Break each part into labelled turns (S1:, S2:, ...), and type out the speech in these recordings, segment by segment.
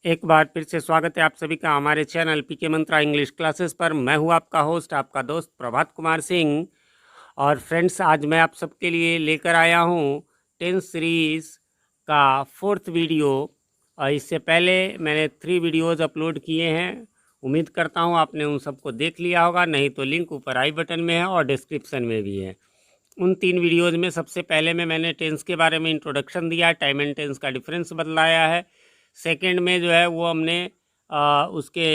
S1: एक बार फिर से स्वागत है आप सभी का हमारे चैनल पीके मंत्रा इंग्लिश क्लासेस पर। मैं हूं आपका होस्ट, आपका दोस्त प्रभात कुमार सिंह। और फ्रेंड्स, आज मैं आप सबके लिए लेकर आया हूं टेंस सीरीज़ का फोर्थ वीडियो। और इससे पहले मैंने 3 वीडियोज़ अपलोड किए हैं। उम्मीद करता हूं आपने उन सबको देख लिया होगा, नहीं तो लिंक ऊपर आई बटन में है और डिस्क्रिप्शन में भी है। उन 3 वीडियोज़ में सबसे पहले में मैंने टेंस के बारे में इंट्रोडक्शन दिया, टाइम एंड टेंस का डिफरेंस बतलाया है। सेकंड में जो है वो हमने उसके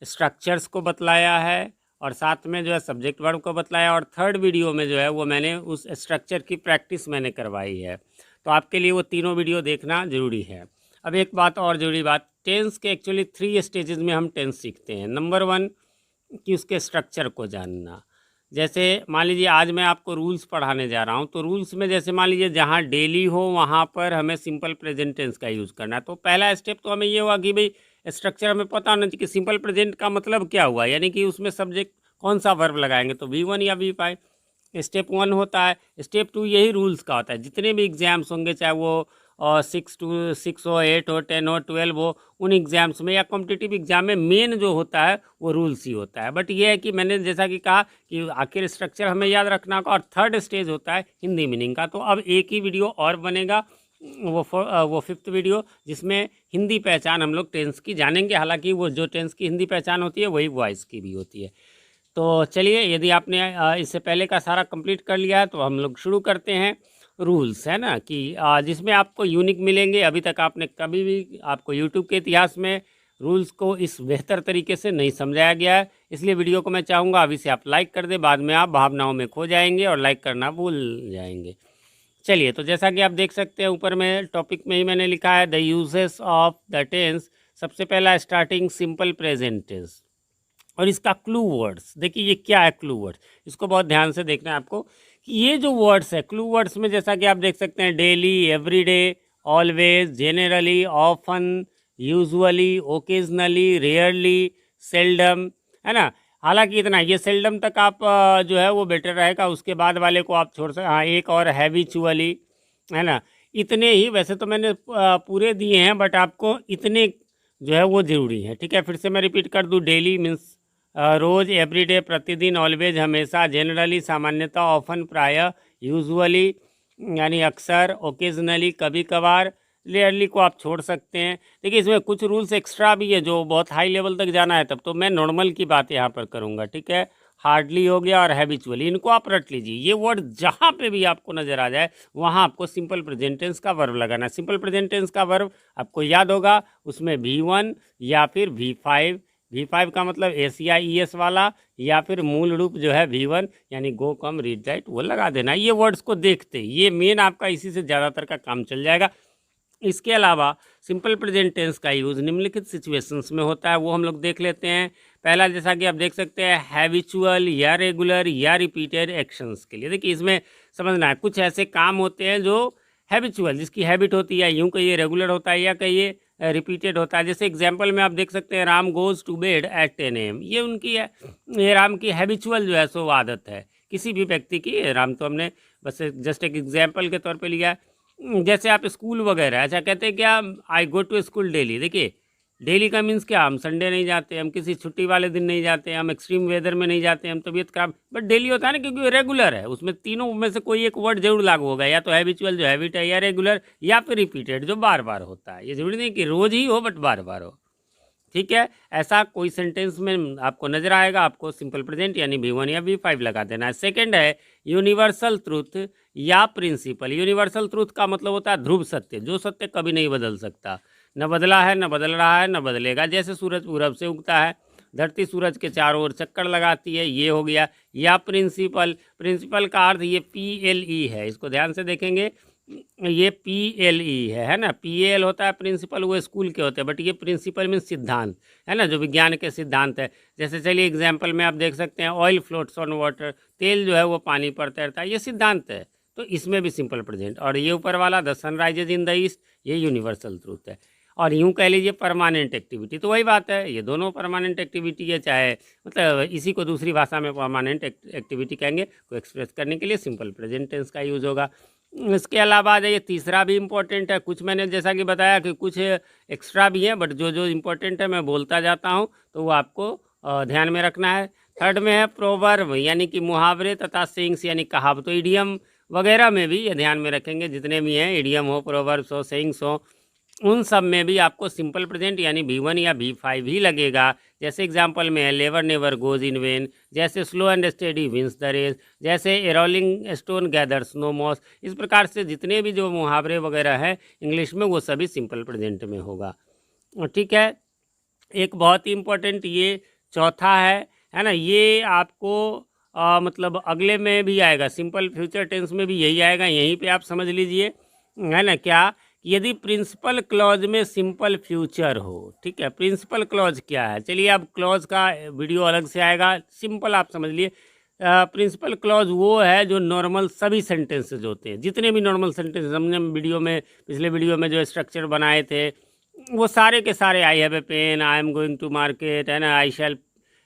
S1: स्ट्रक्चर्स को बतलाया है और साथ में जो है सब्जेक्ट वर्ब को बतलाया। और थर्ड वीडियो में जो है वो मैंने उस स्ट्रक्चर की प्रैक्टिस मैंने करवाई है। तो आपके लिए वो तीनों वीडियो देखना ज़रूरी है। अब एक बात और ज़रूरी बात, टेंस के एक्चुअली 3 स्टेजेस में हम टेंस सीखते हैं। नंबर 1 कि उसके स्ट्रक्चर को जानना। जैसे मान लीजिए आज मैं आपको रूल्स पढ़ाने जा रहा हूँ, तो रूल्स में जैसे मान लीजिए जहाँ डेली हो वहाँ पर हमें सिंपल प्रेजेंट टेंस का यूज़ करना है। तो पहला स्टेप तो हमें ये हुआ कि भाई स्ट्रक्चर हमें पता होना चाहिए कि सिंपल प्रेजेंट का मतलब क्या हुआ, यानी कि उसमें सब्जेक्ट कौन सा वर्ब लगाएंगे, तो V1 या V5। स्टेप 1 होता है। स्टेप 2 यही रूल्स का होता है। जितने भी एग्ज़ाम्स होंगे, चाहे वो 6 हो, 8 हो, 10 हो, 12 हो, उन एग्ज़ाम्स में या कॉम्पिटिटिव एग्ज़ाम में मेन जो होता है वो रूल्स ही होता है। बट ये है कि मैंने जैसा कि कहा कि आखिर स्ट्रक्चर हमें याद रखना होगा। और थर्ड स्टेज होता है हिंदी मीनिंग का। तो अब एक ही वीडियो और बनेगा, वो 5th वीडियो, जिसमें हिंदी पहचान हम लोग टेंस की जानेंगे। हालांकि वो जो टेंस की हिंदी पहचान होती है वही वॉइस की भी होती है। तो चलिए, यदि आपने इससे पहले का सारा कंप्लीट कर लिया है तो हम लोग शुरू करते हैं। रूल्स है ना कि जिसमें आपको यूनिक मिलेंगे। अभी तक आपने कभी भी आपको यूट्यूब के इतिहास में रूल्स को इस बेहतर तरीके से नहीं समझाया गया है। इसलिए वीडियो को मैं चाहूँगा अभी से आप लाइक कर दें, बाद में आप भावनाओं में खो जाएंगे और लाइक करना भूल जाएंगे। चलिए, तो जैसा कि आप देख सकते हैं ऊपर में टॉपिक में ही मैंने लिखा है the uses of the tense. सबसे पहला स्टार्टिंग सिंपल प्रेजेंट टेंस और इसका क्लू वर्ड्स। देखिए ये क्या है क्लू वर्ड्स, इसको बहुत ध्यान से देखना है आपको कि ये जो वर्ड्स है क्लू वर्ड्स में, जैसा कि आप देख सकते हैं daily, everyday, always, generally, often, usually, occasionally, rarely, seldom, है ना। हालांकि इतना ये सेल्डम तक आप जो है वो बेटर रहेगा, उसके बाद वाले को आप छोड़ सकते। हाँ, एक और हैबिचुअली, है ना। इतने ही, वैसे तो मैंने पूरे दिए हैं बट आपको इतने जो है वो ज़रूरी है। ठीक है, फिर से मैं रिपीट कर दूँ। डेली मीन्स रोज़, एवरीडे प्रतिदिन, ऑलवेज हमेशा, जनरली सामान्यतः, ऑफन प्रायः, यूजुअली यानी अक्सर, ओकेजनली कभी कभार, रेयरली को आप छोड़ सकते हैं। देखिए इसमें कुछ रूल्स एक्स्ट्रा भी है जो बहुत हाई लेवल तक जाना है, तब तो मैं नॉर्मल की बात यहाँ पर करूँगा। ठीक है, हार्डली हो गया और हैबिचुअली, इनको आप रट लीजिए। ये वर्ड जहाँ पे भी आपको नज़र आ जाए वहाँ आपको सिंपल प्रेजेंट टेंस का वर्ब लगाना है। सिंपल प्रेजेंट टेंस का वर्ब आपको याद होगा, उसमें V1 या फिर V5। V5 का मतलब SEIES वाला, या फिर मूल रूप जो है V1 यानी गो, कम, रीड, राइट, वो लगा देना। ये वर्ड्स को देखते ये मेन आपका इसी से ज़्यादातर का काम चल जाएगा। इसके अलावा सिंपल प्रेजेंट टेंस का यूज़ निम्नलिखित सिचुएशंस में होता है, वो हम लोग देख लेते हैं। पहला, जैसा कि आप देख सकते हैं, हैबिचुअल या रेगुलर या रिपीटेड एक्शंस के लिए। देखिए इसमें समझना है, कुछ ऐसे काम होते हैं जो हैबिचुअल, जिसकी हैबिट होती है, यूँ कहिए रेगुलर होता है या कहिए रिपीटेड होता है। जैसे एग्जाम्पल में आप देख सकते हैं, Ram goes to bed at 10 AM। ये उनकी है, ये राम की हैबिचुअल जो है सो आदत है किसी भी व्यक्ति की। राम तो हमने बस जस्ट एक एग्जाम्पल के तौर पे लिया है। जैसे आप स्कूल वगैरह, अच्छा कहते हैं क्या, आई गो टू स्कूल डेली। देखिए डेली का मीन्स क्या, हम संडे नहीं जाते, हम किसी छुट्टी वाले दिन नहीं जाते, हम एक्सट्रीम वेदर में नहीं जाते, हम तबीयत खराब, बट डेली होता है ना, क्योंकि रेगुलर है। उसमें तीनों में से कोई एक वर्ड जरूर लागू होगा, या तो हैबिचुअल जो हैबिट है, या रेगुलर, या फिर रिपीटेड जो बार बार होता है। ये जरूरी नहीं कि रोज ही हो बट बार बार हो। ठीक है, ऐसा कोई सेंटेंस में आपको नजर आएगा, आपको सिंपल प्रेजेंट यानी V1 या V5 लगा देना है। सेकंड है यूनिवर्सल ट्रूथ या प्रिंसिपल। यूनिवर्सल ट्रूथ का मतलब होता है ध्रुव सत्य, जो सत्य कभी नहीं बदल सकता, न बदला है, न बदल रहा है, न बदलेगा। जैसे सूरज पूरब से उगता है, धरती सूरज के चारों ओर चक्कर लगाती है, ये हो गया। या प्रिंसिपल, प्रिंसिपल का अर्थ ये PLE है, इसको ध्यान से देखेंगे, ये PLE है ना। PAL होता है प्रिंसिपल, वो स्कूल के होते हैं, बट ये प्रिंसिपल मीन सिद्धांत, है ना, जो विज्ञान के सिद्धांत है। जैसे चलिए एग्जाम्पल में आप देख सकते हैं, ऑयल फ्लोट्स ऑन वाटर, तेल जो है वो पानी पर तैरता है, ये सिद्धांत है। तो इसमें भी सिंपल प्रेजेंट। और ये ऊपर वाला the sunrises in the east, ये यूनिवर्सल ट्रूथ है। और यूँ कह लीजिए परमानेंट एक्टिविटी, तो वही बात है, ये दोनों परमानेंट एक्टिविटी है। चाहे मतलब इसी को दूसरी भाषा में परमानेंट एक्टिविटी कहेंगे, को एक्सप्रेस करने के लिए सिंपल प्रेजेंट टेंस का यूज़ होगा। इसके अलावा आ जाइए, तीसरा भी इम्पोर्टेंट है। कुछ मैंने जैसा कि बताया कि कुछ एक्स्ट्रा भी है, बट जो जो इम्पोर्टेंट है मैं बोलता जाता हूँ, तो वो आपको ध्यान में रखना है। थर्ड में है प्रोवर्ब, यानी कि मुहावरे तथा सेइंग्स, यानी कहावतों, इडियम वगैरह में भी ये ध्यान में रखेंगे। जितने भी हैं, इडियम हो, प्रोवर्ब्स हो, सेइंग्स हो, उन सब में भी आपको सिंपल प्रेजेंट यानी V1 या V5 ही लगेगा। जैसे एग्जांपल में है लेवर नेवर गोज इन वेन, जैसे slow and steady wins the race, जैसे a rolling stone gathers no moss. इस प्रकार से जितने भी जो मुहावरे वगैरह हैं इंग्लिश में, वो सभी सिंपल प्रेजेंट में होगा। ठीक है। एक बहुत ही इम्पोर्टेंट ये चौथा है ना, ये आपको मतलब अगले में भी आएगा, सिंपल फ्यूचर टेंस में भी यही आएगा। यहीं पे आप समझ लीजिए, है ना, क्या, यदि प्रिंसिपल क्लॉज में सिंपल फ्यूचर हो। ठीक है, प्रिंसिपल क्लॉज क्या है, चलिए अब क्लॉज का वीडियो अलग से आएगा, सिंपल आप समझ लिए। प्रिंसिपल क्लॉज वो है जो नॉर्मल सभी सेंटेंसेज होते हैं, जितने भी नॉर्मल सेंटेंसेज हमने वीडियो में, पिछले वीडियो में जो स्ट्रक्चर बनाए थे, वो सारे के सारे, I have a pen, I am going to market, है ना, आई शैल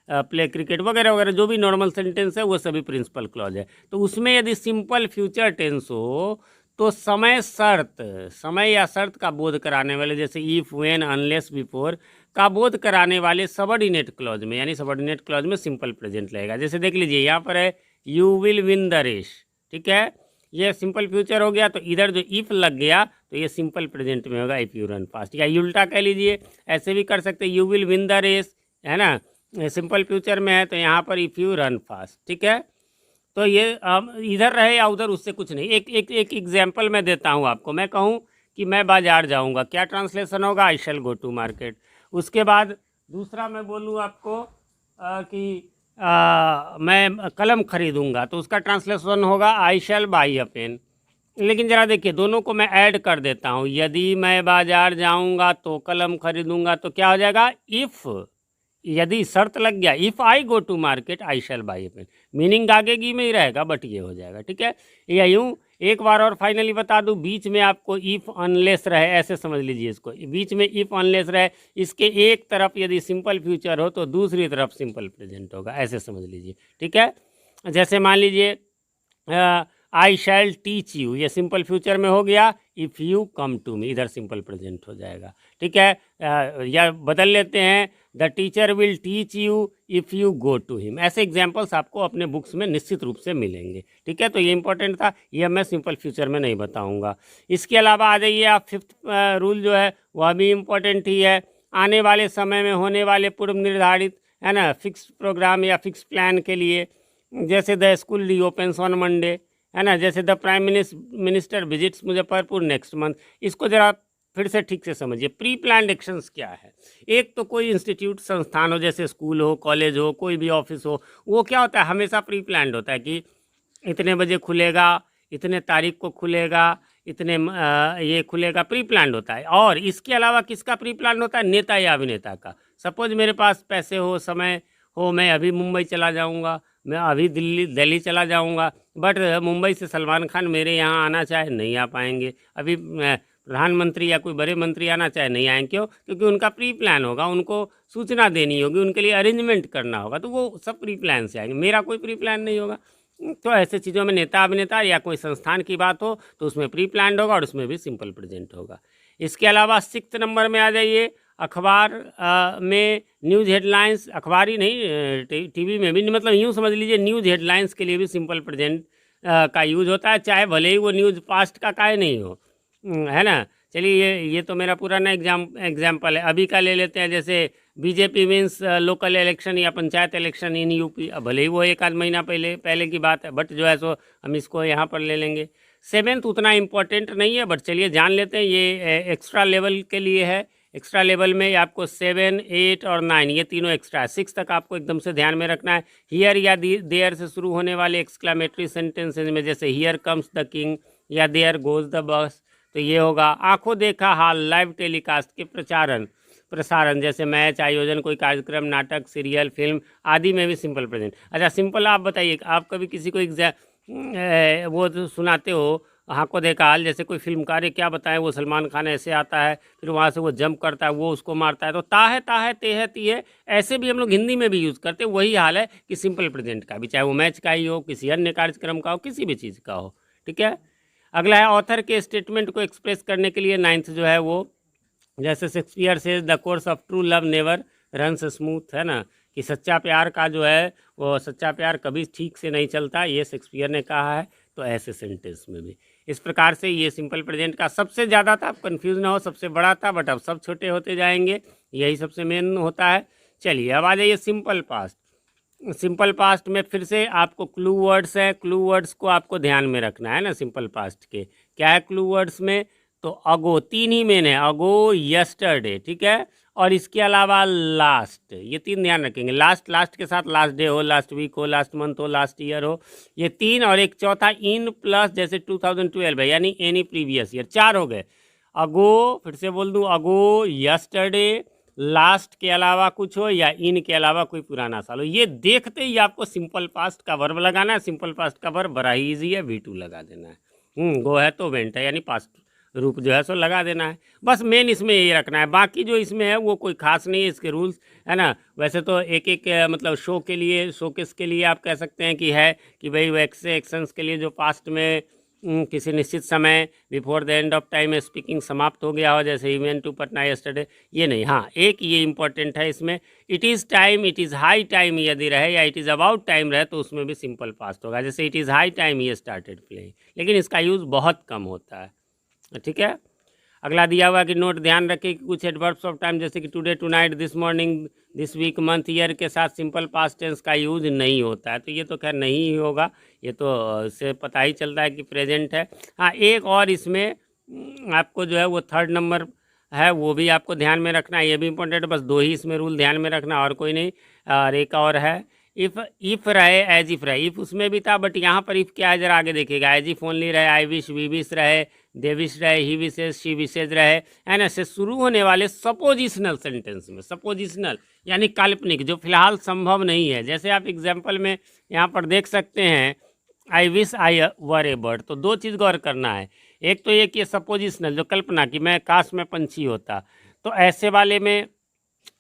S1: प्ले क्रिकेट वगैरह वगैरह, जो भी नॉर्मल सेंटेंस है वो सभी प्रिंसिपल क्लॉज है। तो उसमें यदि सिंपल फ्यूचर टेंस हो तो समय शर्त, समय या शर्त का बोध कराने वाले, जैसे इफ, व्हेन, अनलेस, बिफोर का बोध कराने वाले सबऑर्डिनेट क्लॉज में, यानी सबऑर्डिनेट क्लॉज में सिंपल प्रेजेंट लगेगा। जैसे देख लीजिए यहाँ पर है you will win the race. ठीक है, ये सिंपल फ्यूचर हो गया, तो इधर जो इफ लग गया तो ये सिंपल प्रेजेंट में होगा, इफ यू रन फास्ट। या उल्टा कह लीजिए, ऐसे भी कर सकते, you will win the race, है ना, सिंपल फ्यूचर में है, तो यहाँ पर इफ़ यू रन फास्ट। ठीक है, तो ये इधर रहे या उधर, उससे कुछ नहीं। एक एक एक एग्जाम्पल मैं देता हूँ आपको। मैं कहूँ कि मैं बाजार जाऊँगा, क्या ट्रांसलेशन होगा, आई शैल गो टू मार्केट। उसके बाद दूसरा मैं बोलूँ आपको कि मैं कलम खरीदूँगा, तो उसका ट्रांसलेशन होगा आई शैल बाई अ पेन। लेकिन ज़रा देखिए, दोनों को मैं ऐड कर देता हूँ। यदि मैं बाजार जाऊँगा तो कलम खरीदूँगा, तो क्या हो जाएगा, इफ़, यदि शर्त लग गया, if I go to market I shall buy a pen, meaning आगे की में ही रहेगा, बट ये हो जाएगा। ठीक है, या यूँ एक बार और फाइनली बता दूं, बीच में आपको इफ़ अनलेस रहे, ऐसे समझ लीजिए इसको, बीच में इफ़ अनलेस रहे, इसके एक तरफ यदि सिंपल फ्यूचर हो तो दूसरी तरफ सिंपल प्रेजेंट होगा, ऐसे समझ लीजिए। ठीक है, जैसे मान लीजिए आई शैल टीच यू, ये सिंपल फ्यूचर में हो गया, if you come to me, इधर सिंपल प्रेजेंट हो जाएगा। ठीक है, या बदल लेते हैं, the teacher will teach you if you go to him. ऐसे एग्जाम्पल्स आपको अपने बुक्स में निश्चित रूप से मिलेंगे। ठीक है, तो ये इंपॉर्टेंट था, ये मैं सिंपल फ्यूचर में नहीं बताऊंगा। इसके अलावा आ जाइए आप, फिफ्थ रूल जो है वह भी इम्पोर्टेंट ही है। आने वाले समय में होने वाले पूर्व निर्धारित, है ना, फिक्स प्रोग्राम या फिक्स प्लान के लिए, जैसे द स्कूल रीओपन्स ऑन मंडे, है ना, जैसे the prime minister visits Muzaffarpur next month. इसको ज़रा फिर से ठीक से समझिए, प्री प्लान्ड एक्शंस क्या है। एक तो कोई इंस्टीट्यूट, संस्थान हो, जैसे स्कूल हो, कॉलेज हो, कोई भी ऑफिस हो, वो क्या होता है, हमेशा प्री प्लान्ड होता है कि इतने बजे खुलेगा, इतने तारीख को खुलेगा, इतने ये खुलेगा, प्री प्लान्ड होता है। और इसके अलावा किसका प्री प्लान होता है, नेता या अभिनेता का। सपोज मेरे पास पैसे हो, समय हो, मैं अभी मुंबई चला जाऊंगा, मैं अभी दिल्ली चला जाऊंगा, बट मुंबई से सलमान खान मेरे यहाँ आना चाहे नहीं आ पाएंगे। अभी प्रधानमंत्री या कोई बड़े मंत्री आना चाहे नहीं आएंगे, क्यों, क्योंकि उनका प्री प्लान होगा, उनको सूचना देनी होगी, उनके लिए अरेंजमेंट करना होगा, तो वो सब प्री प्लान से आएंगे। मेरा कोई प्री प्लान नहीं होगा। तो ऐसे चीज़ों में नेता अभिनेता या कोई संस्थान की बात हो तो उसमें प्री प्लान्ड होगा और उसमें भी सिंपल प्रेजेंट होगा। इसके अलावा 6 नंबर में आ जाइए, अखबार में न्यूज़ हेडलाइंस, अखबार ही नहीं, टीवी में भी, मतलब यूँ समझ लीजिए न्यूज़ हेडलाइंस के लिए भी सिंपल प्रेजेंट का यूज़ होता है, चाहे भले ही वो न्यूज़ पास्ट का काहे नहीं हो, है ना। चलिए ये तो मेरा पुराना एग्जाम्पल है। अभी का ले लेते हैं, जैसे बीजेपी विंस लोकल इलेक्शन या पंचायत इलेक्शन इन यूपी। अब भले ही वो एक आध महीना पहले की बात है, बट जो है सो हम इसको यहाँ पर ले लेंगे। 7th उतना इम्पोर्टेंट नहीं है, बट चलिए जान लेते हैं, ये एक्स्ट्रा लेवल के लिए है। एक्स्ट्रा लेवल में आपको 7, 8 और 9 ये तीनों एक्स्ट्रा है। 6 तक आपको एकदम से ध्यान में रखना है। हियर या देयर से शुरू होने वाले एक्सक्लामेटरी सेंटेंसेज में, जैसे हियर कम्स द किंग या देयर गोज द बस, तो ये होगा। आंखों देखा हाल लाइव टेलीकास्ट के प्रसारण, जैसे मैच, आयोजन, कोई कार्यक्रम, नाटक, सीरियल, फिल्म आदि में भी सिंपल प्रेजेंट। अच्छा सिंपल आप बताइए, आप कभी किसी को वो तो सुनाते हो, आंखों देखा हाल, जैसे कोई फिल्म कार्य, क्या बताएं, वो सलमान खान ऐसे आता है, फिर वहाँ से वो जंप करता है, वो उसको मारता है, तो ता है ते है ती है, ऐसे भी हम लोग हिंदी में भी यूज़ करते हैं। वही हाल है कि सिंपल प्रेजेंट का भी, चाहे वो मैच का ही हो, किसी अन्य कार्यक्रम का हो, किसी भी चीज़ का हो। ठीक है, अगला है ऑथर के स्टेटमेंट को एक्सप्रेस करने के लिए नाइन्थ जो है वो, जैसे शेक्सपियर से the course of true love never runs smooth, है ना, कि सच्चा प्यार का जो है वो सच्चा प्यार कभी ठीक से नहीं चलता, ये शेक्सपियर ने कहा है। तो ऐसे सेंटेंस में भी इस प्रकार से ये सिंपल प्रेजेंट का सबसे ज़्यादा था, आप कन्फ्यूज ना हो, सबसे बड़ा था, बट अब सब छोटे होते जाएंगे, यही सबसे मेन होता है। चलिए अब आ जाइए सिंपल पास्ट। सिंपल पास्ट में फिर से आपको क्लू वर्ड्स है, क्लू वर्ड्स को आपको ध्यान में रखना है ना। सिंपल पास्ट के क्या है क्लू वर्ड्स में, तो अगो, तीन ही मेन है, अगो, यस्टरडे, ठीक है, और इसके अलावा लास्ट, ये तीन ध्यान रखेंगे। लास्ट, लास्ट के साथ लास्ट डे हो, लास्ट वीक हो, लास्ट मंथ हो, लास्ट ईयर हो, ये तीन, और एक चौथा इन प्लस जैसे 2012 है, यानी एनी प्रीवियस ईयर, चार हो गए। अगो, फिर से बोल दूँ, अगो, यस्टरडे, लास्ट के अलावा कुछ हो, या इन के अलावा कोई पुराना साल हो। ये देखते ही आपको सिंपल पास्ट का वर्ब लगाना है। सिंपल पास्ट का वर्ब बड़ा ही ईजी है, V2 लगा देना है। गो है तो वेंट है, यानी पास्ट रूप जो है सो लगा देना है। बस मेन इसमें यही रखना है, बाकी जो इसमें है वो कोई खास नहीं है, इसके रूल्स, है ना। वैसे तो एक एक मतलब शो के लिए, शोकेस के लिए आप कह सकते हैं कि है कि भाई वैसे एक्शंस के लिए जो पास्ट में किसी निश्चित समय before the end of time speaking समाप्त हो गया हो, जैसे इवेंट टू पटना यस्टरडे, ये नहीं। हाँ, एक ये इंपॉर्टेंट है इसमें, it is time, it is high time यदि रहे, या इट इज़ अबाउट टाइम रहे, तो उसमें भी सिंपल पास्ट होगा। जैसे इट इज़ हाई टाइम ये स्टार्टेड प्लेइंग, लेकिन इसका यूज़ बहुत कम होता है, ठीक है। अगला दिया हुआ कि नोट, ध्यान रखें कि कुछ एडवर्ब्स ऑफ टाइम जैसे कि today, tonight, this morning, this week, month, year के साथ सिंपल पास्ट टेंस का यूज नहीं होता है। तो ये तो खैर नहीं ही होगा, ये तो इससे पता ही चलता है कि प्रेजेंट है। हाँ, एक और इसमें आपको जो है वो थर्ड नंबर है, वो भी आपको ध्यान में रखना है, ये भी इंपॉर्टेंट है। बस दो ही इसमें रूल ध्यान में रखना, और कोई नहीं। और एक और है, इफ़ रहे, एज इफ़ रहे, इफ़ उसमें भी था, बट यहाँ पर इफ़ क्या है जरा आगे देखिएगा। एज इफ़ ओनली रहे, आई विश, वी विश रहे, दे विश रहे, ही विशेज, शी विशेज रहे, है ना, से शुरू होने वाले सपोजिशनल सेंटेंस में, सपोजिशनल यानी काल्पनिक, जो फिलहाल संभव नहीं है। जैसे आप एग्जाम्पल में यहाँ पर देख सकते हैं, I wish I were A bird, तो दो चीज़ गौर करना है। एक तो ये कि सपोजिशनल, जो कल्पना कि मैं काश में पंछी होता, तो ऐसे वाले में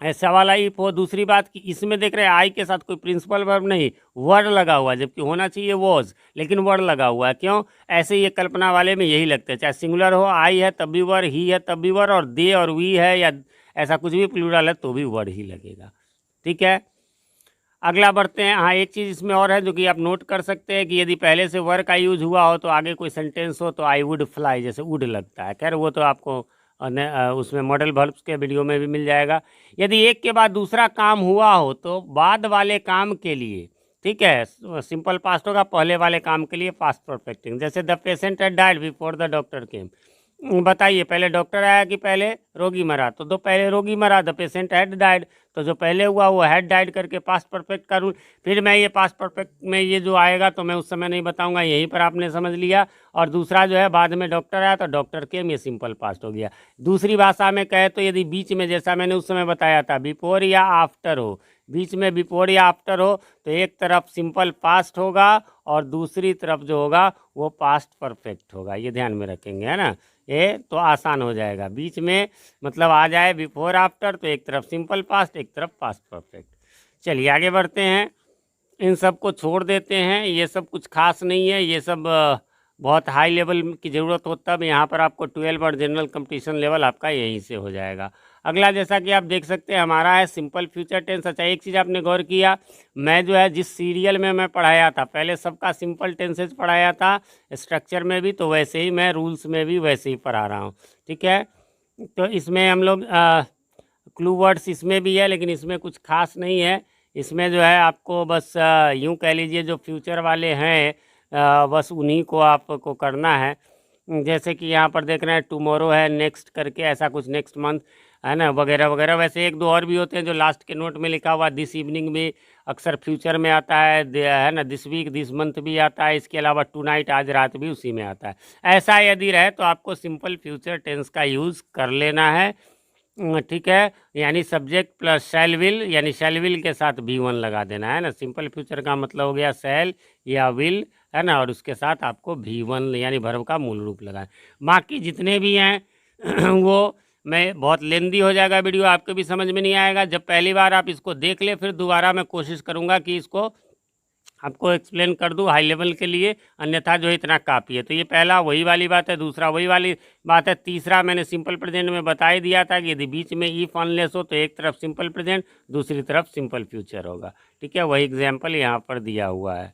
S1: ऐसा वाला इफ हो। दूसरी बात कि इसमें देख रहे हैं आई के साथ कोई प्रिंसिपल वर्ब नहीं, वर्ड लगा हुआ है, जबकि होना चाहिए वॉज, लेकिन वर्ड लगा हुआ है। क्यों? ऐसे ये कल्पना वाले में यही लगता है, चाहे सिंगुलर हो, आई है तब भी वर्ड, ही है तब भी वर्ड, और दे और वी है या ऐसा कुछ भी प्लूरल है तो भी वर्ड ही लगेगा, ठीक है। अगला बढ़ते हैं। हाँ, एक चीज़ इसमें और है जो कि आप नोट कर सकते हैं कि यदि पहले से वर्ड का यूज हुआ हो तो आगे कोई सेंटेंस हो तो आई वुड फ्लाई, जैसे वुड लगता है। खैर वो तो आपको उसमें मॉडल वर्ब्स के वीडियो में भी मिल जाएगा। यदि एक के बाद दूसरा काम हुआ हो तो बाद वाले काम के लिए, ठीक है, सिंपल पास्ट होगा, पहले वाले काम के लिए पास्ट परफेक्टिंग। जैसे the patient had died before the doctor केम, बताइए पहले डॉक्टर आया कि पहले रोगी मरा, तो दो पहले रोगी मरा, द पेशेंट हैड डाइड, तो जो पहले हुआ वो हैड डाइड करके पास्ट परफेक्ट का रूल। फिर मैं ये पास्ट परफेक्ट में ये जो आएगा तो मैं उस समय नहीं बताऊंगा, यहीं पर आपने समझ लिया। और दूसरा जो है बाद में डॉक्टर आया तो डॉक्टर केम, ये सिंपल पास्ट हो गया। दूसरी भाषा में कहे तो यदि बीच में, जैसा मैंने उस समय बताया था, बिफोर या आफ्टर हो, बीच में बिफोर या आफ्टर हो तो एक तरफ सिंपल पास्ट होगा और दूसरी तरफ जो होगा वो पास्ट परफेक्ट होगा, ये ध्यान में रखेंगे, है ना। ये तो आसान हो जाएगा, बीच में मतलब आ जाए बिफोर आफ्टर तो एक तरफ सिंपल पास्ट, एक तरफ पास्ट परफेक्ट। चलिए आगे बढ़ते हैं, इन सब को छोड़ देते हैं, ये सब कुछ खास नहीं है, ये सब बहुत हाई लेवल की ज़रूरत हो तब। यहाँ पर आपको 12 और जनरल कंपटीशन लेवल आपका यहीं से हो जाएगा। अगला जैसा कि आप देख सकते हैं हमारा है सिंपल फ्यूचर टेंस। अच्छा, एक चीज़ आपने गौर किया, मैं जो है जिस सीरियल में मैं पढ़ाया था पहले सबका सिंपल टेंसेज पढ़ाया था, स्ट्रक्चर में भी, तो वैसे ही मैं रूल्स में भी वैसे ही पढ़ा रहा हूँ, ठीक है। तो इसमें हम लोग क्लू वर्ड्स इसमें भी है, लेकिन इसमें कुछ खास नहीं है। इसमें जो है आपको बस यूँ कह लीजिए जो फ्यूचर वाले हैं बस उन्हीं को आपको करना है। जैसे कि यहाँ पर देख रहे हैं टुमारो है, नेक्स्ट करके ऐसा कुछ, नेक्स्ट मंथ, है ना, वगैरह वगैरह। वैसे एक दो और भी होते हैं जो लास्ट के नोट में लिखा हुआ, दिस इवनिंग भी अक्सर फ्यूचर में आता है ना, दिस वीक, दिस मंथ भी आता है। इसके अलावा टू नाइट, आज रात भी उसी में आता है। ऐसा यदि रहे तो आपको सिंपल फ्यूचर टेंस का यूज़ कर लेना है, ठीक है। यानी सब्जेक्ट प्लस शैल विल, यानी शैल विल के साथ V1 लगा देना है ना। सिंपल फ्यूचर का मतलब हो गया शैल या विल, है ना, और उसके साथ आपको V1 यानी वर्ब का मूल रूप लगाए। बाकी जितने भी हैं वो मैं बहुत लेंदी हो जाएगा वीडियो, आपको भी समझ में नहीं आएगा। जब पहली बार आप इसको देख ले फिर दोबारा मैं कोशिश करूँगा कि इसको आपको एक्सप्लेन कर दूं हाई लेवल के लिए, अन्यथा जो है इतना काफ़ी है। तो ये पहला वही वाली बात है, दूसरा वही वाली बात है, तीसरा मैंने सिंपल प्रेजेंट में बता ही दिया था कि यदि बीच में इफ अनलेस हो तो एक तरफ सिंपल प्रेजेंट, दूसरी तरफ सिंपल फ्यूचर होगा। ठीक है, वही एग्जाम्पल यहाँ पर दिया हुआ है।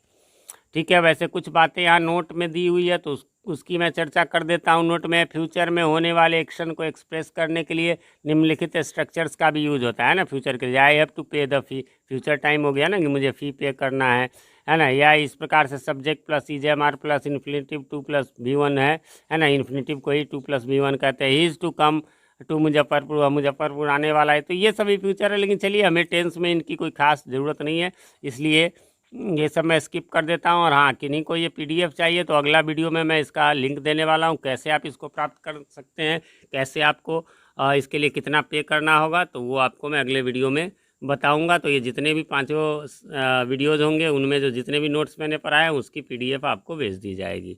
S1: ठीक है, वैसे कुछ बातें यहाँ नोट में दी हुई है तो उसकी मैं चर्चा कर देता हूँ। नोट में फ्यूचर में होने वाले एक्शन को एक्सप्रेस करने के लिए निम्नलिखित स्ट्रक्चर्स का भी यूज होता है ना फ्यूचर के लिए। आई हैव टू पे द फी, फ्यूचर टाइम हो गया ना कि मुझे फ़ी पे करना है ना। या इस प्रकार से subject plus EJMR plus infinitive 2+B1 है ना। इन्फिनेटिव को ही 2+B1 कहते हैं। He is to come to Muzaffarpur, Muzaffarpur आने वाला है। तो ये सभी फ्यूचर है, लेकिन चलिए हमें टेंस में इनकी कोई खास ज़रूरत नहीं है, इसलिए ये सब मैं स्किप कर देता हूँ। और हाँ, किन्हीं को ये PDF चाहिए तो अगला वीडियो में मैं इसका लिंक देने वाला हूँ, कैसे आप इसको प्राप्त कर सकते हैं, कैसे आपको इसके लिए कितना पे करना होगा, तो वो आपको मैं अगले वीडियो में बताऊंगा। तो ये जितने भी पांचों वीडियोज़ होंगे उनमें जो जितने भी नोट्स मैंने पढ़ाए हैं उसकी PDF आपको भेज दी जाएगी।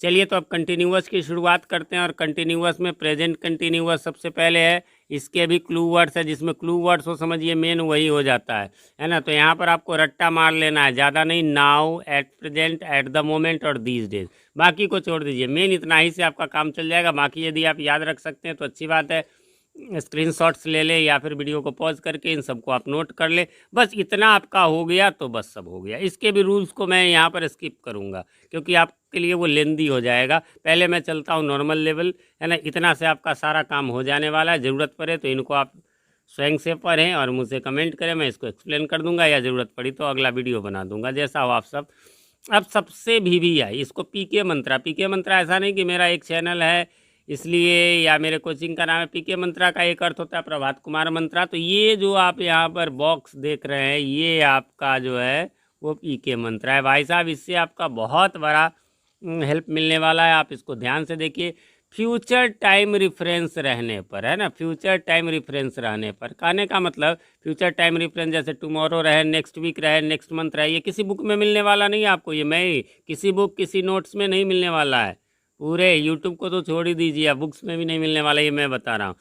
S1: चलिए, तो अब कंटिन्यूअस की शुरुआत करते हैं। और कंटिन्यूअस में प्रेजेंट कंटिन्यूअस सबसे पहले है। इसके भी क्लू वर्ड्स है, जिसमें क्लू वर्ड्स हो समझिए मेन वही हो जाता है ना। तो यहाँ पर आपको रट्टा मार लेना है, ज़्यादा नहीं। Now, at present, at the moment और दीज डेज, बाकी को छोड़ दीजिए। मेन इतना ही से आपका काम चल जाएगा। बाकी यदि आप याद रख सकते हैं तो अच्छी बात है, स्क्रीनशॉट्स ले ले या फिर वीडियो को पॉज करके इन सबको आप नोट कर ले। बस इतना आपका हो गया तो बस सब हो गया। इसके भी रूल्स को मैं यहाँ पर स्किप करूँगा क्योंकि आपके लिए वो लेंदी हो जाएगा। पहले मैं चलता हूँ नॉर्मल लेवल, है ना। इतना से आपका सारा काम हो जाने वाला है। ज़रूरत पड़े तो इनको आप स्वयं से पढ़ें और मुझसे कमेंट करें, मैं इसको एक्सप्लेन कर दूंगा, या ज़रूरत पड़ी तो अगला वीडियो बना दूंगा, जैसा हो आप सब। अब सबसे भी आई इसको PK मंत्रा। PK मंत्रा ऐसा नहीं कि मेरा एक चैनल है इसलिए, या मेरे कोचिंग का नाम है। PK मंत्रा का एक अर्थ होता है प्रभात कुमार मंत्रा। तो ये जो आप यहाँ पर बॉक्स देख रहे हैं ये आपका जो है वो PK मंत्रा है भाई साहब। इससे आपका बहुत बड़ा हेल्प मिलने वाला है। आप इसको ध्यान से देखिए। फ्यूचर टाइम रिफरेंस रहने पर, है ना, फ्यूचर टाइम रिफरेंस रहने पर, कहने का मतलब फ्यूचर टाइम रिफरेंस जैसे टुमारो रहे, नेक्स्ट वीक रहे, नेक्स्ट मंथ रहे, ये किसी बुक में मिलने वाला नहीं है आपको। ये मैं किसी बुक किसी नोट्स में नहीं मिलने वाला है। पूरे यूट्यूब को तो छोड़ ही दीजिए, आप बुक्स में भी नहीं मिलने वाला, ये मैं बता रहा हूँ।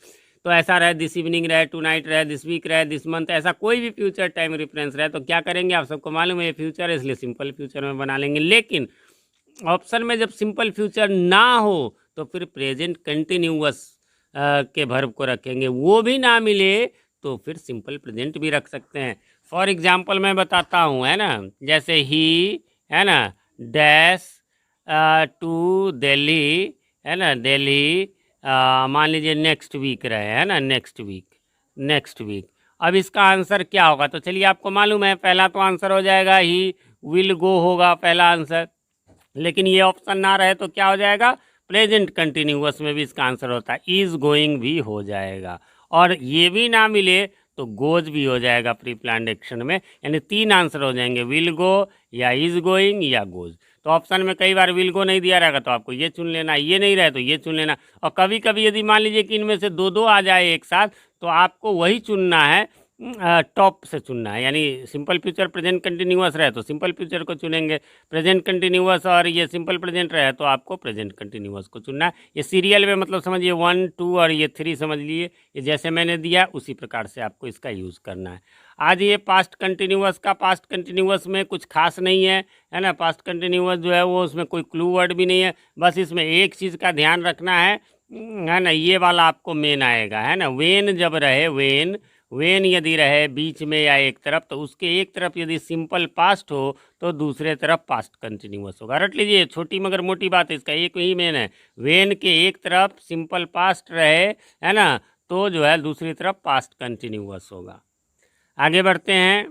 S1: तो ऐसा रहे, दिस इवनिंग रहे, टू नाइट रहे, दिस वीक रहे, दिस मंथ, ऐसा कोई भी फ्यूचर टाइम रेफरेंस रहे तो क्या करेंगे आप सबको मालूम है, ये फ्यूचर है इसलिए सिंपल फ्यूचर में बना लेंगे। लेकिन ऑप्शन में जब सिंपल फ्यूचर ना हो तो फिर प्रेजेंट कंटिन्यूअस के वर्ब को रखेंगे। वो भी ना मिले तो फिर सिंपल प्रेजेंट भी रख सकते हैं। फॉर एग्जाम्पल मैं बताता हूँ, है ना, जैसे ही, है ना, डैश टू दिल्ली, है ना, दिल्ली मान लीजिए नेक्स्ट वीक रहे, है ना, नेक्स्ट वीक, नेक्स्ट वीक। अब इसका आंसर क्या होगा, तो चलिए आपको मालूम है पहला तो आंसर हो जाएगा ही विल गो होगा पहला आंसर। लेकिन ये ऑप्शन ना रहे तो क्या हो जाएगा, प्रेजेंट कंटिन्यूअस में भी इसका आंसर होता है इज गोइंग भी हो जाएगा। और ये भी ना मिले तो गोज भी हो जाएगा प्री प्लान्ड एक्शन में। यानी 3 आंसर हो जाएंगे, विल गो या इज गोइंग या गोज। तो ऑप्शन में कई बार विल गो नहीं दिया रहेगा तो आपको ये चुन लेना, ये नहीं रहे तो ये चुन लेना। और कभी कभी यदि मान लीजिए कि इनमें से 2-2 आ जाए एक साथ तो आपको वही चुनना है, टॉप से चुनना है। यानी सिंपल फ्यूचर प्रेजेंट कंटिन्यूअस रहे तो सिंपल फ्यूचर को चुनेंगे, प्रेजेंट कंटिन्यूअस और ये सिंपल प्रेजेंट रहे तो आपको प्रेजेंट कंटिन्यूअस को चुनना है। ये सीरियल में मतलब समझिए 1, 2 और ये 3 समझ लिए, ये जैसे मैंने दिया उसी प्रकार से आपको इसका यूज़ करना है। आज ये पास्ट कंटिन्यूअस का, पास्ट कंटिन्यूअस में कुछ खास नहीं है ना। पास्ट कंटिन्यूअस जो है वो उसमें कोई क्लू वर्ड भी नहीं है, बस इसमें एक चीज़ का ध्यान रखना है ना, ये वाला आपको मेन आएगा, है ना। वेन जब रहे, वेन यदि रहे बीच में या एक तरफ तो उसके एक तरफ यदि सिंपल पास्ट हो तो दूसरे तरफ पास्ट कंटिन्यूअस होगा। रट लीजिए, छोटी मगर मोटी बात है, इसका एक ही मेन है। वेन के एक तरफ सिंपल पास्ट रहे, है ना, तो जो है दूसरी तरफ पास्ट कंटिन्यूअस होगा। आगे बढ़ते हैं।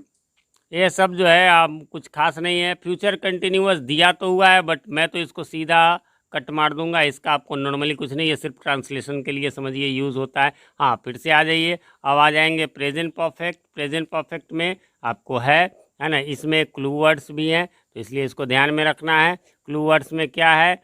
S1: ये सब जो है आप कुछ खास नहीं है। फ्यूचर कंटिन्यूअस दिया तो हुआ है बट मैं तो इसको सीधा कट मार दूंगा, इसका आपको नॉर्मली कुछ नहीं है, सिर्फ ट्रांसलेशन के लिए समझिए यूज़ होता है। हाँ, फिर से आ जाइए, अब आ जाएंगे प्रेजेंट परफेक्ट। प्रेजेंट परफेक्ट में आपको है ना, इसमें क्लू वर्ड्स भी हैं तो इसलिए इसको ध्यान में रखना है। क्लू वर्ड्स में क्या है,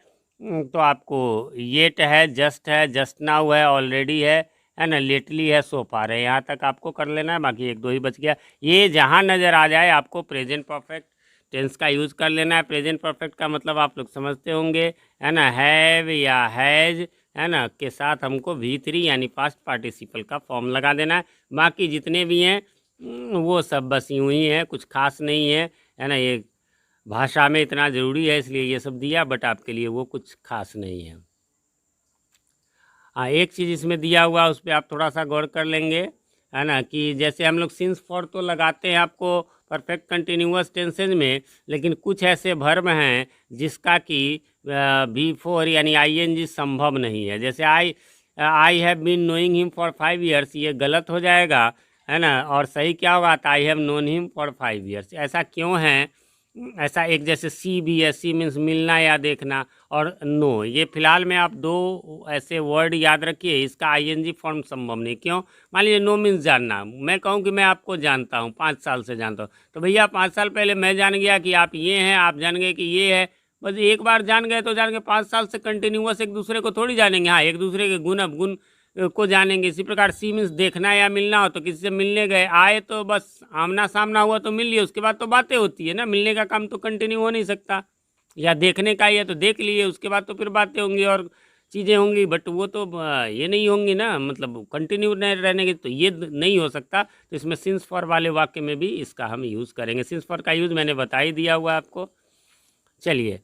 S1: तो आपको येट है, जस्ट नाउ है, ऑलरेडी है ना, लेटली है, सो फार है, यहाँ तक आपको कर लेना है, बाकी 1-2 ही बच गया। ये जहाँ नज़र आ जाए आपको प्रेजेंट परफेक्ट टेंस का यूज़ कर लेना है। प्रेजेंट परफेक्ट का मतलब आप लोग समझते होंगे, है ना, हैव या हैज़, है ना, के साथ हमको V3 यानी पास्ट पार्टिसिपल का फॉर्म लगा देना है। बाकी जितने भी हैं वो सब बस यूँ ही है, कुछ खास नहीं है ना। ये भाषा में इतना ज़रूरी है इसलिए ये सब दिया, बट आपके लिए वो कुछ खास नहीं है। हाँ, एक चीज़ इसमें दिया हुआ उस पर आप थोड़ा सा गौर कर लेंगे, है ना, कि जैसे हम लोग सिंस फॉर तो लगाते हैं आपको परफेक्ट कंटिन्यूअस टेंसेज में, लेकिन कुछ ऐसे वर्ब हैं जिसका कि बी फोर यानी आईएनजी संभव नहीं है। जैसे I have been knowing him for 5 years, ये गलत हो जाएगा, है ना, और सही क्या होगा, I have known him for 5 years. ऐसा क्यों है? ऐसा एक जैसे सी भी है, सी मीन्स मिलना या देखना, और नो, ये फिलहाल में आप दो ऐसे वर्ड याद रखिए, इसका आईएनजी फॉर्म संभव नहीं। क्यों? मान लीजिए नो मीन्स जानना, मैं कहूँ कि मैं आपको जानता हूँ, 5 साल से जानता हूँ, तो भैया 5 साल पहले मैं जान गया कि आप ये हैं, आप जान गए कि ये है, बस एक बार जान गए तो जान गए। 5 साल से कंटिन्यूअस एक दूसरे को थोड़ी जानेंगे। हाँ, एक दूसरे के गुण अवगुण को जानेंगे। इसी प्रकार सी मीन्स देखना या मिलना हो, तो किसी से मिलने गए, आए तो बस आमना सामना हुआ तो मिल लिए, उसके बाद तो बातें होती है ना, मिलने का काम तो कंटिन्यू हो नहीं सकता। या देखने का ही है तो देख लिए, उसके बाद तो फिर बातें होंगी और चीज़ें होंगी, बट वो तो ये नहीं होंगी ना, मतलब कंटिन्यू नहीं रहने की, तो ये नहीं हो सकता। तो इसमें सिंस फॉर वाले वाक्य में भी इसका हम यूज़ करेंगे। सिंस फॉर का यूज़ मैंने बता ही दिया हुआ आपको। चलिए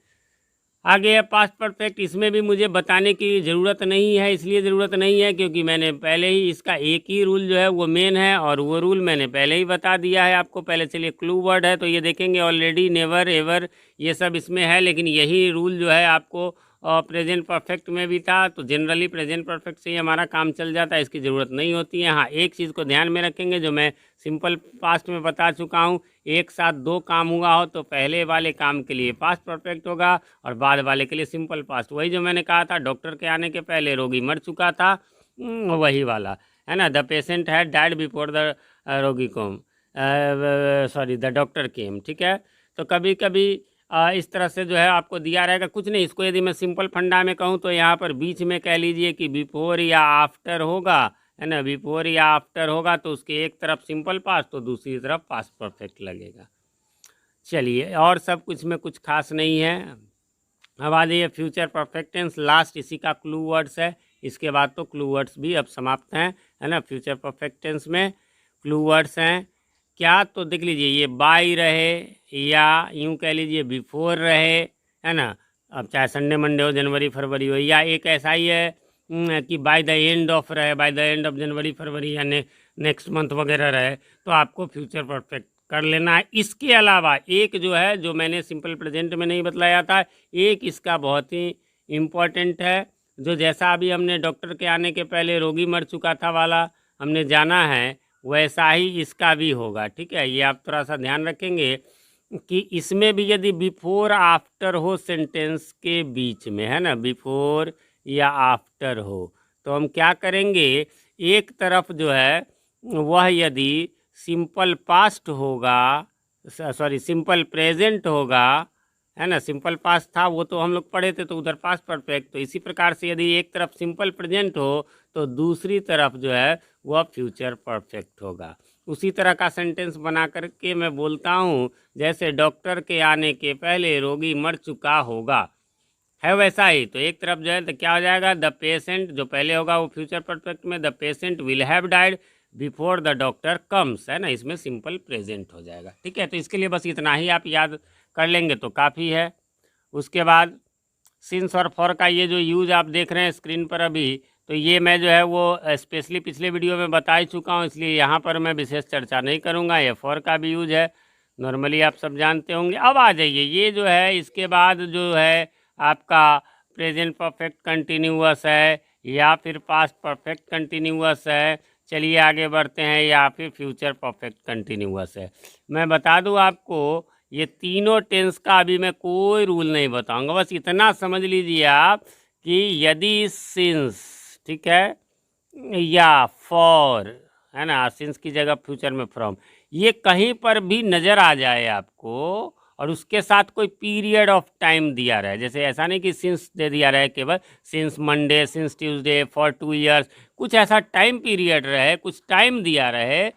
S1: आगे है पास्ट परफेक्ट। इसमें भी मुझे बताने की ज़रूरत नहीं है, इसलिए ज़रूरत नहीं है क्योंकि मैंने पहले ही इसका एक ही रूल जो है वो मेन है, और वो रूल मैंने पहले ही बता दिया है आपको पहले। चलिए क्लू वर्ड है तो ये देखेंगे ऑलरेडी, नेवर, एवर, ये सब इसमें है, लेकिन यही रूल जो है आपको प्रेजेंट परफेक्ट में भी था, तो जनरली प्रेजेंट परफेक्ट से ही हमारा काम चल जाता है, इसकी ज़रूरत नहीं होती है। हाँ, एक चीज़ को ध्यान में रखेंगे जो मैं सिंपल पास्ट में बता चुका हूँ, एक साथ दो काम हुआ हो तो पहले वाले काम के लिए पास्ट परफेक्ट होगा और बाद वाले के लिए सिंपल पास्ट। वही जो मैंने कहा था, डॉक्टर के आने के पहले रोगी मर चुका था, वही वाला है ना। The patient had died before the रोगी कोम, सॉरी द डॉक्टर केम। ठीक है, तो कभी कभी इस तरह से जो है आपको दिया रहेगा, कुछ नहीं। इसको यदि मैं सिंपल फंडा में कहूँ तो यहाँ पर बीच में कह लीजिए कि बिफोर या आफ्टर होगा, है ना, बिफोर या आफ्टर होगा तो उसके एक तरफ सिंपल पास्ट तो दूसरी तरफ पास्ट परफेक्ट लगेगा। चलिए, और सब कुछ में कुछ खास नहीं है। अब आ जाइए फ्यूचर परफेक्ट टेंस, लास्ट इसी का क्लू वर्ड्स है। इसके बाद तो क्लू वर्ड्स भी अब समाप्त हैं, है ना। फ्यूचर परफेक्ट टेंस में क्लू वर्ड्स हैं क्या, तो देख लीजिए, ये बाय रहे या यूं कह लीजिए बिफोर रहे, है ना। अब चाहे संडे मंडे हो, जनवरी फरवरी हो, या एक ऐसा ही है कि बाय द एंड ऑफ रहे, by the end of January February या नेक्स्ट मंथ वगैरह रहे, तो आपको फ्यूचर परफेक्ट कर लेना है। इसके अलावा एक जो है, जो मैंने सिंपल प्रेजेंट में नहीं बतलाया था, एक इसका बहुत ही इम्पॉर्टेंट है, जो जैसा अभी हमने डॉक्टर के आने के पहले रोगी मर चुका था वाला हमने जाना है, वैसा ही इसका भी होगा। ठीक है, ये आप थोड़ा सा ध्यान रखेंगे कि इसमें भी यदि बिफोर आफ्टर हो सेंटेंस के बीच में, है ना, बिफोर या आफ्टर हो, तो हम क्या करेंगे, एक तरफ जो है वह यदि सिंपल पास्ट होगा, सॉरी सिंपल प्रेजेंट होगा, है ना, सिंपल पास्ट था वो तो हम लोग पढ़े थे, तो उधर पास्ट परफेक्ट, तो इसी प्रकार से यदि एक तरफ सिंपल प्रेजेंट हो तो दूसरी तरफ जो है वह फ्यूचर परफेक्ट होगा। उसी तरह का सेंटेंस बना करके मैं बोलता हूँ, जैसे डॉक्टर के आने के पहले रोगी मर चुका होगा, है वैसा ही। तो एक तरफ जो है तो क्या हो जाएगा, द पेशेंट, जो पहले होगा वो फ्यूचर परफेक्ट में, the patient will have died before the doctor comes, है ना, इसमें सिंपल प्रेजेंट हो जाएगा। ठीक है, तो इसके लिए बस इतना ही आप याद कर लेंगे तो काफ़ी है। उसके बाद सिंस और फॉर का ये जो यूज़ आप देख रहे हैं स्क्रीन पर अभी, तो ये मैं जो है वो स्पेशली पिछले वीडियो में बता ही चुका हूँ, इसलिए यहाँ पर मैं विशेष चर्चा नहीं करूँगा। ये फॉर का भी यूज है, नॉर्मली आप सब जानते होंगे। अब आ जाइए, ये जो है इसके बाद जो है आपका प्रेजेंट परफेक्ट कंटिन्यूअस है या फिर पास्ट परफेक्ट कंटिन्यूअस है, चलिए आगे बढ़ते हैं, या फिर फ्यूचर परफेक्ट कंटिन्यूअस है। मैं बता दूं आपको, ये तीनों टेंस का अभी मैं कोई रूल नहीं बताऊंगा, बस इतना समझ लीजिए आप कि यदि सिंस, ठीक है, या फॉर, है ना, सिंस की जगह फ्यूचर में फ्रॉम, ये कहीं पर भी नज़र आ जाए आपको और उसके साथ कोई पीरियड ऑफ टाइम दिया रहे, जैसे ऐसा नहीं कि सिंस दे दिया रहे केवल, since Monday, since Tuesday, for 2 years, कुछ ऐसा टाइम पीरियड रहे, कुछ टाइम दिया रहे,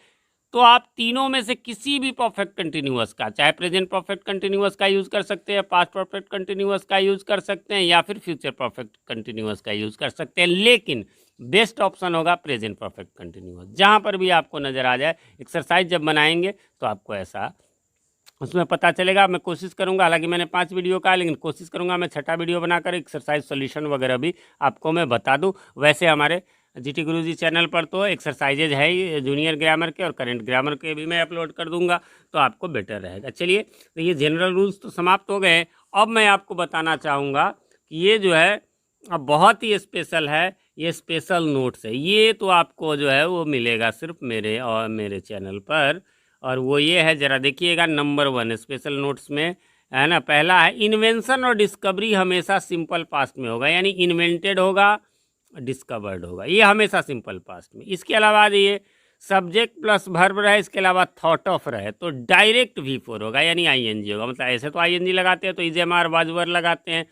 S1: तो आप तीनों में से किसी भी परफेक्ट कंटिन्यूअस का, चाहे प्रेजेंट परफेक्ट कंटिन्यूअस का यूज़ कर सकते हैं, पास्ट परफेक्ट कंटिन्यूअस का यूज़ कर सकते हैं, या फिर फ्यूचर परफेक्ट कंटिन्यूअस का यूज़ कर सकते हैं, लेकिन बेस्ट ऑप्शन होगा प्रेजेंट परफेक्ट कंटिन्यूअस। जहाँ पर भी आपको नज़र आ जाए, एक्सरसाइज जब बनाएंगे तो आपको ऐसा उसमें पता चलेगा। मैं कोशिश करूंगा, हालांकि मैंने 5 वीडियो का, लेकिन कोशिश करूंगा मैं 6ठा वीडियो बनाकर एक्सरसाइज सॉल्यूशन वगैरह भी आपको मैं बता दूं। वैसे हमारे जीटी गुरुजी चैनल पर तो एक्सरसाइजेज है ही, जूनियर ग्रामर के और करंट ग्रामर के भी मैं अपलोड कर दूंगा, तो आपको बेटर रहेगा। चलिए, तो ये जनरल रूल्स तो समाप्त हो गए। अब मैं आपको बताना चाहूँगा कि ये जो है अब बहुत ही स्पेशल है, ये स्पेशल नोट्स है। ये तो आपको जो है वो मिलेगा सिर्फ मेरे चैनल पर, और वो ये है, ज़रा देखिएगा, नंबर 1 स्पेशल नोट्स में है ना। पहला है, इन्वेंशन और डिस्कवरी हमेशा सिंपल पास्ट में होगा, यानी इन्वेंटेड होगा, डिस्कवर्ड होगा, ये हमेशा सिंपल पास्ट में। इसके अलावा ये सब्जेक्ट प्लस वर्ब रहे, इसके अलावा थॉट ऑफ रहे तो डायरेक्ट V4 होगा, यानी आईएनजी होगा। मतलब ऐसे तो आईएनजी लगाते हैं तो इजेमार वाजवर लगाते हैं,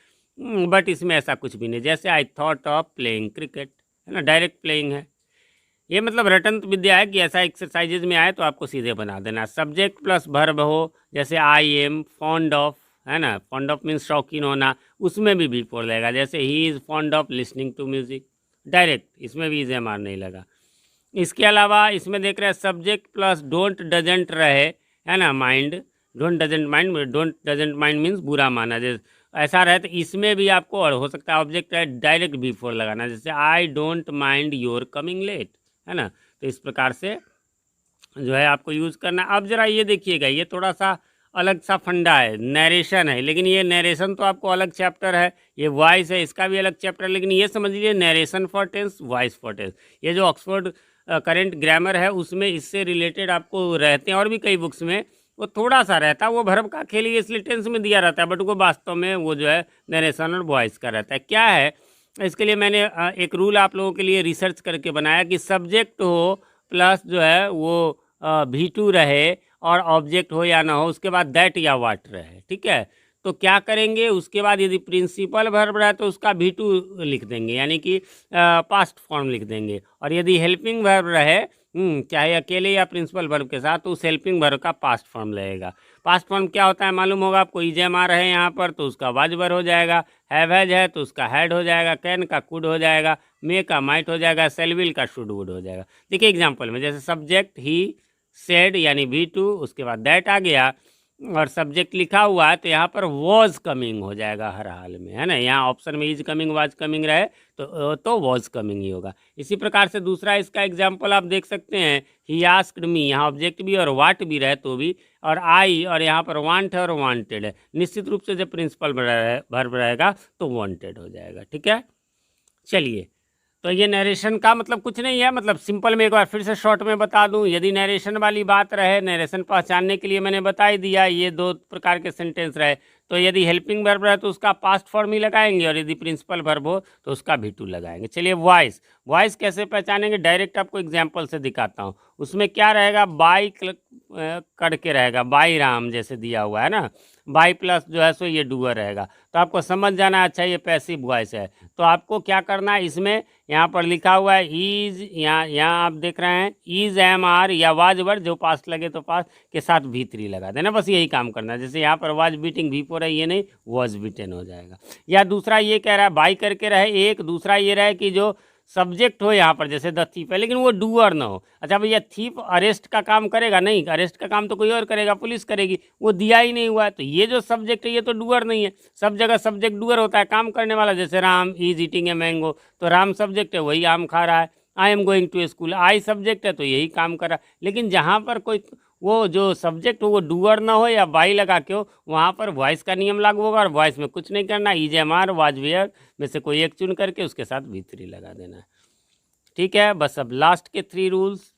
S1: बट इसमें ऐसा कुछ भी नहीं। जैसे I thought of playing cricket, है ना, डायरेक्ट प्लेइंग है। ये मतलब रटंत विद्या है कि ऐसा एक्सरसाइजेज में आए तो आपको सीधे बना देना। सब्जेक्ट प्लस वर्ब हो, जैसे आई एम फॉन्ड ऑफ, है ना, फॉन्ड ऑफ मीन्स शौकीन होना, उसमें भी V4 लगेगा। जैसे he is fond of listening to music, direct, इसमें भी इजेमार नहीं लगा। इसके अलावा इसमें देख रहे हैं सब्जेक्ट प्लस डोंट डजेंट रहे, है ना, mind, don't doesn't mind means बुरा माना, जैसे ऐसा रहे तो इसमें भी आपको, और हो सकता है ऑब्जेक्ट है, डायरेक्ट V4 लगाना। जैसे I don't mind your coming late, है ना। तो इस प्रकार से जो है आपको यूज़ करना। अब ज़रा ये देखिएगा, ये थोड़ा सा अलग सा फंडा है, नरेशन है, लेकिन ये नरेशन तो आपको अलग चैप्टर है। ये वॉइस है, इसका भी अलग चैप्टर है, लेकिन ये समझ लीजिए narration for tense, voice for tense. ये जो ऑक्सफोर्ड करेंट ग्रामर है उसमें इससे रिलेटेड आपको रहते हैं, और भी कई बुक्स में वो थोड़ा सा रहता है। वो वर्ब का खेल ही इसलिए टेंस में दिया रहता है, बट वो वास्तव में वो जो है नरेशन और वॉइस का रहता है। क्या है, इसके लिए मैंने एक रूल आप लोगों के लिए रिसर्च करके बनाया कि सब्जेक्ट हो प्लस जो है वो V2 रहे, और ऑब्जेक्ट हो या ना हो, उसके बाद दैट या वाट रहे, ठीक है। तो क्या करेंगे, उसके बाद यदि प्रिंसिपल वर्ब रहे तो उसका V2 लिख देंगे, यानी कि पास्ट फॉर्म लिख देंगे। और यदि हेल्पिंग वर्ब रहे, चाहे अकेले या प्रिंसिपल वर्ब के साथ, तो उस हेल्पिंग वर्ब का पास्ट फॉर्म लगेगा। पास्ट फॉर्म क्या होता है मालूम होगा आपको, इजेम आ रहे हैं यहाँ पर तो उसका वाज वर्ब हो जाएगा, हैव हैज है तो उसका हैड हो जाएगा, कैन का कुड हो जाएगा, मे का माइट हो जाएगा, सेल विल का शुड वुड हो जाएगा। देखिए एग्जाम्पल में, जैसे सब्जेक्ट ही सेड यानी V2, उसके बाद दैट आ गया, और सब्जेक्ट लिखा हुआ है तो यहाँ पर वॉज कमिंग हो जाएगा हर हाल में, है ना। यहाँ ऑप्शन में इज कमिंग वाज कमिंग रहे तो वॉज कमिंग ही होगा। इसी प्रकार से दूसरा इसका एग्जाम्पल आप देख सकते हैं, ही आस्क्ड मी, यहाँ ऑब्जेक्ट भी और वाट भी रहे तो भी, और आई, और यहाँ पर वांट है और वांटेड है। निश्चित रूप से जब प्रिंसिपल वर्ब रहेगा तो वांटेड हो जाएगा, ठीक है। चलिए, तो ये नरेशन का मतलब कुछ नहीं है, मतलब सिंपल में एक बार फिर से शॉर्ट में बता दूं, यदि नरेशन वाली बात रहे, नरेशन पहचानने के लिए मैंने बता ही दिया, ये 2 प्रकार के सेंटेंस रहे, तो यदि हेल्पिंग वर्ब रहे तो उसका पास्ट फॉर्म ही लगाएंगे, और यदि प्रिंसिपल वर्ब हो तो उसका V2 लगाएंगे। चलिए, वॉइस, वॉइस कैसे पहचानेंगे, डायरेक्ट आपको एग्जाम्पल से दिखाता हूँ। उसमें क्या रहेगा, बाई करके रहेगा, बाई राम जैसे दिया हुआ है ना, बाई प्लस जो है सो ये डूअर रहेगा, तो आपको समझ जाना, अच्छा ये पैसिव वॉइस है। तो आपको क्या करना है, इसमें यहाँ पर लिखा हुआ है इज, यहाँ आप देख रहे हैं इज एम आर या वाज वर्ड, जो पास्ट लगे तो पास्ट के साथ V3 लगा देना, बस यही काम करना है। जैसे यहाँ पर वाज बीटिंग V4 है, ये नहीं वाज बीटन हो जाएगा। या दूसरा ये कह रहा है बाई करके रहे एक, दूसरा ये रहे कि जो सब्जेक्ट हो यहाँ पर जैसे द थीप है, लेकिन वो डूअर ना हो। अच्छा भैया, थीप अरेस्ट का काम करेगा? नहीं, अरेस्ट का काम तो कोई और करेगा, पुलिस करेगी, वो दिया ही नहीं हुआ है। तो ये जो सब्जेक्ट है ये तो डूअर नहीं है। सब जगह सब्जेक्ट डूअर होता है, काम करने वाला। जैसे Ram is eating a mango, तो राम सब्जेक्ट है, वही आम खा रहा है। I am going to school, I subject है तो यही काम कर रहा है। लेकिन जहाँ पर कोई वो जो सब्जेक्ट हो वो डूअर ना हो या बाई लगा के हो, वहाँ पर वॉइस का नियम लागू होगा, और वॉइस में कुछ नहीं करना, is am are was were में से कोई एक चुन करके उसके साथ V3 लगा देना है, ठीक है। बस अब लास्ट के 3 रूल्स,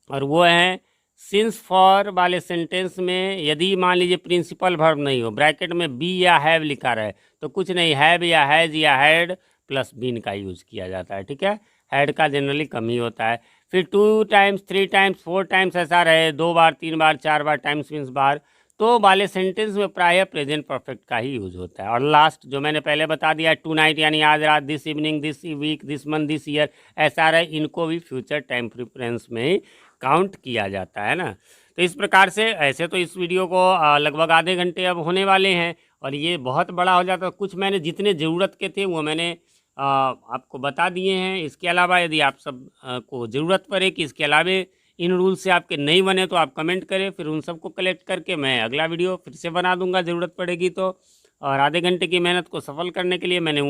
S1: और वो हैं सिंस फॉर वाले सेंटेंस में यदि मान लीजिए प्रिंसिपल वर्ब नहीं हो, ब्रैकेट में बी या हैव लिखा रहे, तो कुछ नहीं, हैव या हैज या हैड प्लस बीन का यूज़ किया जाता है, ठीक है। हैड का जनरली कम ही होता है। फिर 2 टाइम्स 3 टाइम्स 4 टाइम्स ऐसा रहे, 2 बार 3 बार 4 बार, टाइम्स मीन्स बार, तो वाले सेंटेंस में प्रायः प्रेजेंट परफेक्ट का ही यूज़ होता है। और लास्ट जो मैंने पहले बता दिया, टू नाइट यानी आज रात, this evening, this week, this month, this year, ऐसा रहे, इनको भी फ्यूचर टाइम प्रेफरेंस में ही काउंट किया जाता है ना। तो इस प्रकार से, ऐसे तो इस वीडियो को लगभग आधे घंटे अब होने वाले हैं, और ये बहुत बड़ा हो जाता है। कुछ मैंने जितने ज़रूरत के थे वो मैंने आपको बता दिए हैं। इसके अलावा यदि आप सब को ज़रूरत पड़े कि इसके अलावा इन रूल से आपके नहीं बने तो आप कमेंट करें, फिर उन सबको कलेक्ट करके मैं अगला वीडियो फिर से बना दूंगा ज़रूरत पड़ेगी तो। और आधे घंटे की मेहनत को सफल करने के लिए मैंने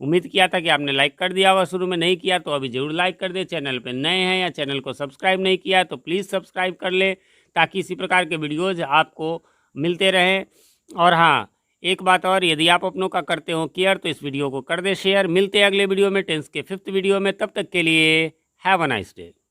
S1: उम्मीद किया था कि आपने लाइक कर दिया होगा, शुरू में नहीं किया तो अभी ज़रूर लाइक कर दे। चैनल पे नए हैं या चैनल को सब्सक्राइब नहीं किया तो प्लीज़ सब्सक्राइब कर ले, ताकि इसी प्रकार के वीडियोज़ आपको मिलते रहें। और हाँ, एक बात और, यदि आप अपनों का करते हो केयर तो इस वीडियो को कर दे शेयर। मिलते हैं अगले वीडियो में, टेंस के 5th वीडियो में। तब तक के लिए हैव अ नाइस डे।